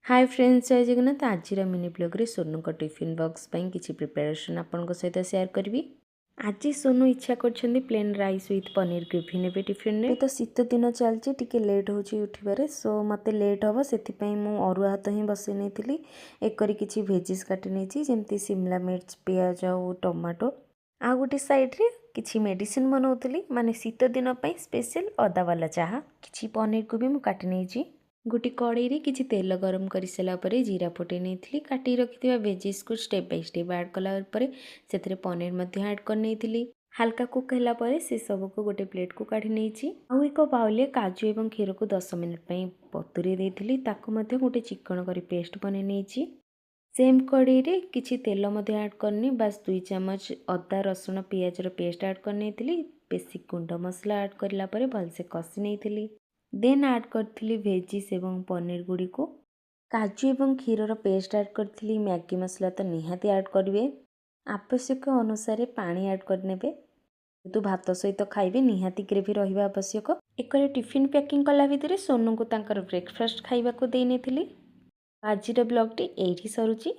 Hi friends, जय जगन्नाथ। आज mini blog रे सोनू को टिफिन बॉक्स पई किछि प्रिपरेशन आपन सहित शेयर करबी। आज सोनू इच्छा करछन्दी plain rice with paneer gravy नेबे टिफिन रे। तो शीत दिन चलछि, टिके लेट होछि उठिबारे, सो मते लेट हबो सेति पई मु अरुआ हात ही बसै नेथिली। एक करी किछि वेजिस काटि नेछि, जेमति शिमला मिर्च, प्याज और टमाटो। आ गोटे साइड रे किछि मेडिसिन बनौतली, माने शीत दिन पई स्पेशल अदा वाला चाहा। किछि पनीर को भी मु काटि नेछि। गोटे कड़ाई रे किछि तेल गरम कर सारा पर जीरा फुटे नहीं काटी रखिथिबा वेजिस को स्टेप बाय स्टेप ऐड कला पर सेथिरे पनीर मध्य ऐड कर नेथिली। हल्का कुक हैला परे से सब को गोटे प्लेट को काढी नेछि। आउ एक बाउल काजू एवं क्षीर को 10 मिनिट पई बतुरी देथिली, ताको मध्य गोटे चिकन करी पेस्ट बने नेछि। सेम कड़ाई रे किछि तेल मध्य ऐड करनी, बस 2 चम्मच अदा रसुण पियाज रो पेस्ट ऐड कर नेथिली। बेसिक गुंड मसला ऐड करला परे भलसे कसी नेथिली। देन ऐड करथिली वेजिस एवं पनीर गुड़ी को। काजू एवं क्षीर पेस्ट ऐड करथिली। मैगी मसला तो निहाती ऐड करेंगे। आवश्यक अनुसार पानी ऐड करने। तो भात सहित खाइबे निहाती ग्रेवी रहिबा आवश्यक। एक टिफिन पैकिंग कला भितर सोनू को तांकर ब्रेकफास्ट खाइबा को देई नेथिली। आजिर ब्लॉग टी एठी सरुची।